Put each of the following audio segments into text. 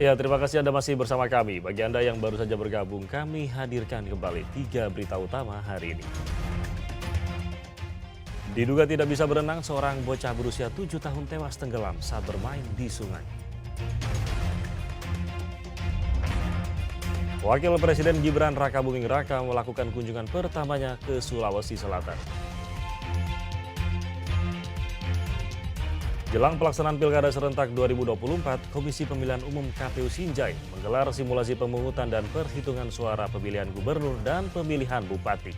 Ya, terima kasih Anda masih bersama kami. Bagi Anda yang baru saja bergabung, kami hadirkan kembali 3 berita utama hari ini. Diduga tidak bisa berenang, seorang bocah berusia 7 tahun tewas tenggelam saat bermain di sungai. Wakil Presiden Gibran Raka Buming Raka melakukan kunjungan pertamanya ke Sulawesi Selatan. Jelang pelaksanaan Pilkada Serentak 2024, Komisi Pemilihan Umum KPU Sinjai menggelar simulasi pemungutan dan perhitungan suara pemilihan gubernur dan pemilihan bupati.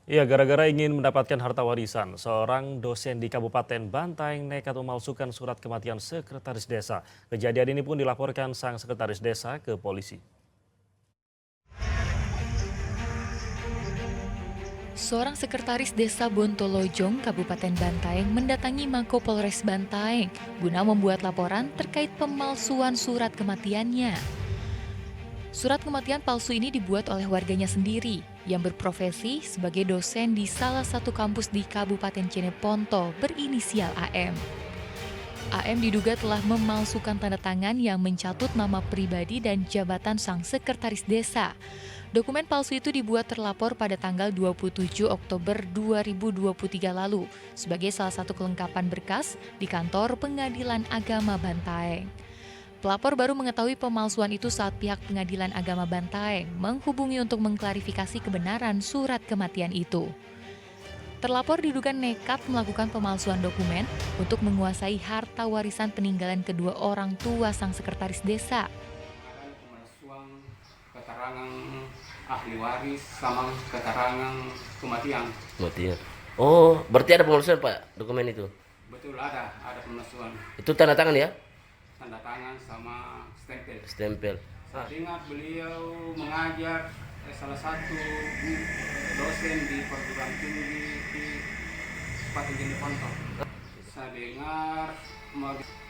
Ya, gara-gara ingin mendapatkan harta warisan, seorang dosen di Kabupaten Bantaeng nekat memalsukan surat kematian sekretaris desa. Kejadian ini pun dilaporkan sang sekretaris desa ke polisi. Seorang sekretaris desa Bontolojong, Kabupaten Bantaeng mendatangi Mako Polres Bantaeng guna membuat laporan terkait pemalsuan surat kematiannya. Surat kematian palsu ini dibuat oleh warganya sendiri yang berprofesi sebagai dosen di salah satu kampus di Kabupaten Cileponto berinisial AM. AM diduga telah memalsukan tanda tangan yang mencatut nama pribadi dan jabatan sang sekretaris desa. Dokumen palsu itu dibuat terlapor pada tanggal 27 Oktober 2023 lalu sebagai salah satu kelengkapan berkas di kantor Pengadilan Agama Bantaeng. Pelapor baru mengetahui pemalsuan itu saat pihak Pengadilan Agama Bantaeng menghubungi untuk mengklarifikasi kebenaran surat kematian itu. Terlapor diduga nekat melakukan pemalsuan dokumen untuk menguasai harta warisan peninggalan kedua orang tua sang sekretaris desa. Pemalsuan keterangan ahli waris sama keterangan kematian. Kematian. Oh, berarti ada pemalsuan Pak dokumen itu? Betul ada pemalsuan. Itu tanda tangan ya? Tanda tangan sama stempel. Stempel. Saya ingat beliau mengajar salah satu dosen di perguruan tinggi di Kabupaten Cileponto. Saya dengar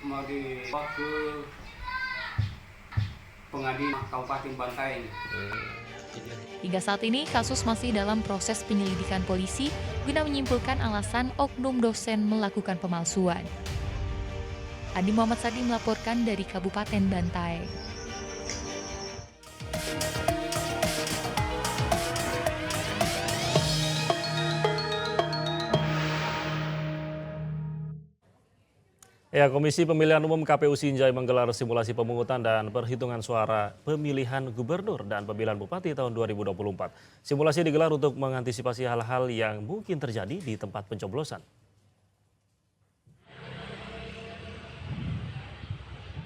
mau dibawa ke pengadilan Kabupaten Bantaeng. Hingga saat ini kasus masih dalam proses penyelidikan polisi guna menyimpulkan alasan oknum dosen melakukan pemalsuan. Andi Muhammad Sadi melaporkan dari Kabupaten Bantaeng. Ya, Komisi Pemilihan Umum KPU Sinjai menggelar simulasi pemungutan dan perhitungan suara pemilihan gubernur dan pemilihan bupati tahun 2024. Simulasi digelar untuk mengantisipasi hal-hal yang mungkin terjadi di tempat pencoblosan.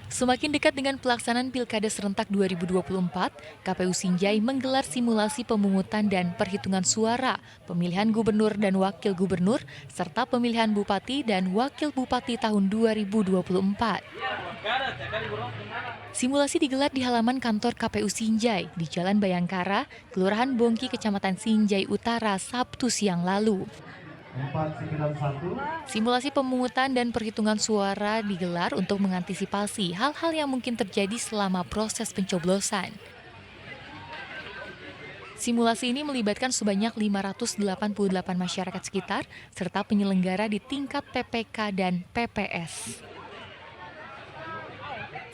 Semakin dekat dengan pelaksanaan Pilkada Serentak 2024, KPU Sinjai menggelar simulasi pemungutan dan perhitungan suara, pemilihan gubernur dan wakil gubernur, serta pemilihan bupati dan wakil bupati tahun 2024. Simulasi digelar di halaman kantor KPU Sinjai di Jalan Bayangkara, Kelurahan Bongki, Kecamatan Sinjai Utara, Sabtu siang lalu. Simulasi pemungutan dan perhitungan suara digelar untuk mengantisipasi hal-hal yang mungkin terjadi selama proses pencoblosan. Simulasi ini melibatkan sebanyak 588 masyarakat sekitar serta penyelenggara di tingkat PPK dan PPS.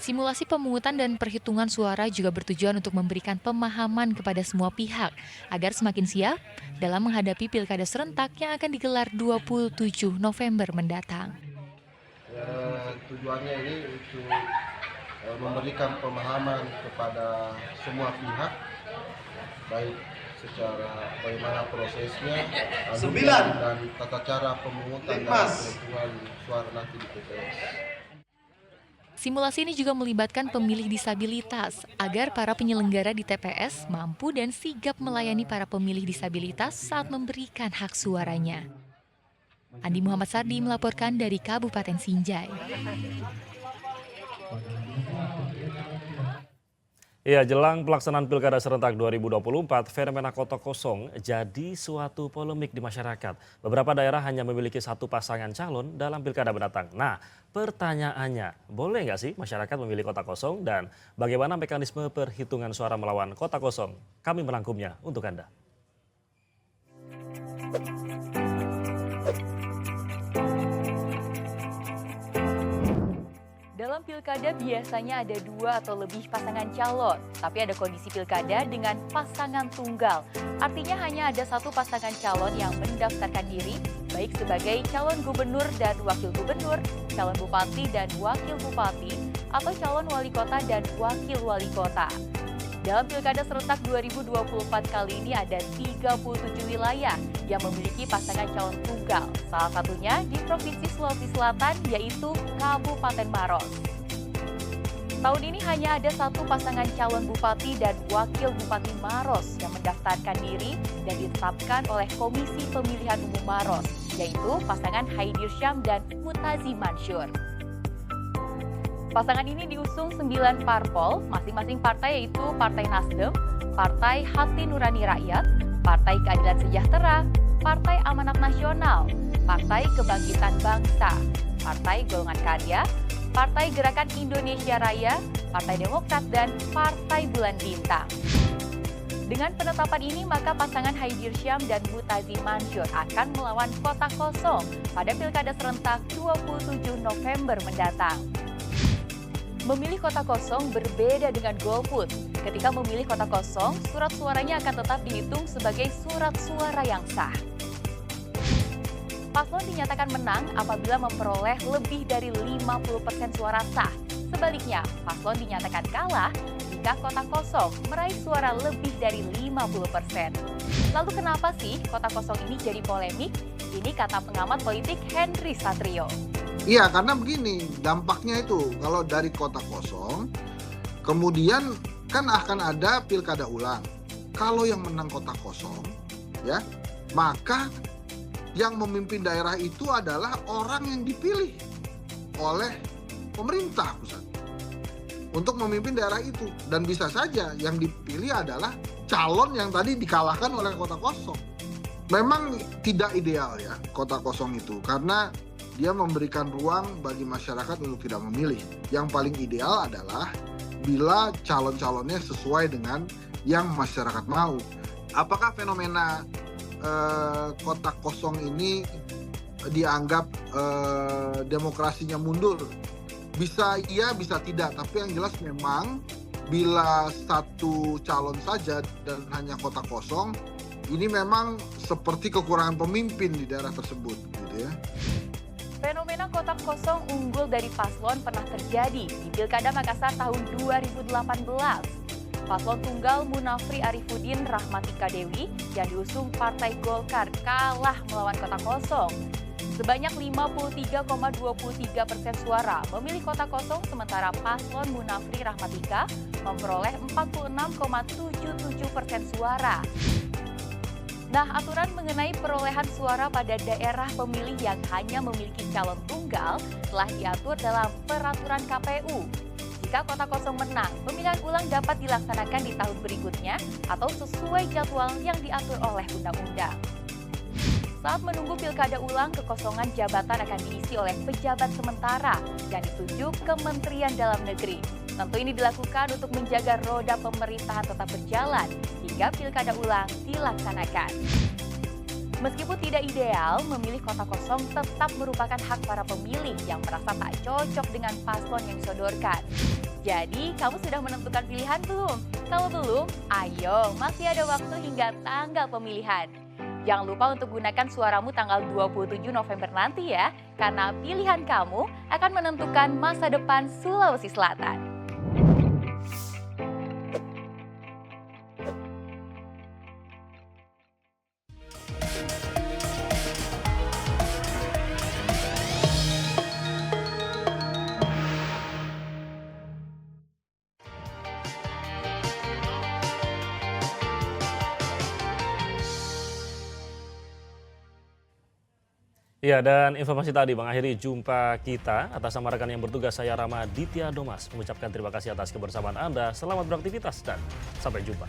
Simulasi pemungutan dan perhitungan suara juga bertujuan untuk memberikan pemahaman kepada semua pihak agar semakin siap dalam menghadapi Pilkada Serentak yang akan digelar 27 November mendatang. Tujuannya ini untuk memberikan pemahaman kepada semua pihak, baik secara bagaimana prosesnya, dan tata cara pemungutan dan perhitungan suara nanti di TPS. Simulasi ini juga melibatkan pemilih disabilitas agar para penyelenggara di TPS mampu dan sigap melayani para pemilih disabilitas saat memberikan hak suaranya. Andi Muhammad Sardi melaporkan dari Kabupaten Sinjai. Ya, jelang pelaksanaan Pilkada Serentak 2024, fenomena kotak kosong jadi suatu polemik di masyarakat. Beberapa daerah hanya memiliki satu pasangan calon dalam Pilkada mendatang. Nah, pertanyaannya, boleh nggak sih masyarakat memilih kotak kosong dan bagaimana mekanisme perhitungan suara melawan kotak kosong? Kami merangkumnya untuk Anda. Dalam pilkada biasanya ada 2 atau lebih pasangan calon, tapi ada kondisi pilkada dengan pasangan tunggal. Artinya hanya ada 1 pasangan calon yang mendaftarkan diri, baik sebagai calon gubernur dan wakil gubernur, calon bupati dan wakil bupati, atau calon wali kota dan wakil wali kota. Dalam Pilkada Serentak 2024 kali ini ada 37 wilayah yang memiliki pasangan calon tunggal. Salah satunya di Provinsi Sulawesi Selatan yaitu Kabupaten Maros. Tahun ini hanya ada 1 pasangan calon bupati dan wakil bupati Maros yang mendaftarkan diri dan ditetapkan oleh Komisi Pemilihan Umum Maros, yaitu pasangan Haidir Syam dan Mutazi Mansur. Pasangan ini diusung 9 parpol, masing-masing partai yaitu Partai Nasdem, Partai Hati Nurani Rakyat, Partai Keadilan Sejahtera, Partai Amanat Nasional, Partai Kebangkitan Bangsa, Partai Golongan Karya, Partai Gerakan Indonesia Raya, Partai Demokrat, dan Partai Bulan Bintang. Dengan penetapan ini, maka pasangan Haidir Syam dan Mutazi Mansur akan melawan kota kosong pada Pilkada Serentak 27 November mendatang. Memilih kota kosong berbeda dengan golput. Ketika memilih kota kosong, surat suaranya akan tetap dihitung sebagai surat suara yang sah. Paslon dinyatakan menang apabila memperoleh lebih dari 50% suara sah. Sebaliknya, paslon dinyatakan kalah jika kota kosong meraih suara lebih dari 50%. Lalu kenapa sih kota kosong ini jadi polemik? Ini kata pengamat politik Henry Satrio. Iya, karena begini, dampaknya itu kalau dari kota kosong, kemudian kan akan ada pilkada ulang. Kalau yang menang kota kosong, ya, maka yang memimpin daerah itu adalah orang yang dipilih oleh pemerintah pusat untuk memimpin daerah itu. Dan bisa saja yang dipilih adalah calon yang tadi dikalahkan oleh kota kosong. Memang tidak ideal ya kota kosong itu, karena dia memberikan ruang bagi masyarakat untuk tidak memilih. Yang paling ideal adalah bila calon-calonnya sesuai dengan yang masyarakat mau. Apakah fenomena kota kosong ini dianggap demokrasinya mundur? Bisa iya, bisa tidak. Tapi yang jelas memang bila 1 calon saja dan hanya kota kosong, ini memang seperti kekurangan pemimpin di daerah tersebut, gitu ya. Fenomena kotak kosong unggul dari paslon pernah terjadi di Pilkada Makassar tahun 2018. Paslon tunggal Munafri Arifudin Rahmatika Dewi yang diusung Partai Golkar kalah melawan kota kosong. Sebanyak 53,23% suara memilih kota kosong, sementara paslon Munafri Rahmatika memperoleh 46,77% suara. Nah, aturan mengenai perolehan suara pada daerah pemilih yang hanya memiliki calon tunggal telah diatur dalam peraturan KPU. Jika kota kosong menang, pemilihan ulang dapat dilaksanakan di tahun berikutnya atau sesuai jadwal yang diatur oleh undang-undang. Saat menunggu pilkada ulang, kekosongan jabatan akan diisi oleh pejabat sementara yang ditunjuk Kementerian Dalam Negeri. Tentu ini dilakukan untuk menjaga roda pemerintahan tetap berjalan hingga pilkada ulang dilaksanakan. Meskipun tidak ideal, memilih kota kosong tetap merupakan hak para pemilih yang merasa tak cocok dengan paslon yang disodorkan. Jadi, kamu sudah menentukan pilihan belum? Kalau belum, ayo, masih ada waktu hingga tanggal pemilihan. Jangan lupa untuk gunakan suaramu tanggal 27 November nanti ya, karena pilihan kamu akan menentukan masa depan Sulawesi Selatan. Ya, dan informasi tadi mengakhiri jumpa kita. Atas nama rekan yang bertugas, saya Rama Ditya Domas mengucapkan terima kasih atas kebersamaan Anda. Selamat beraktivitas dan sampai jumpa.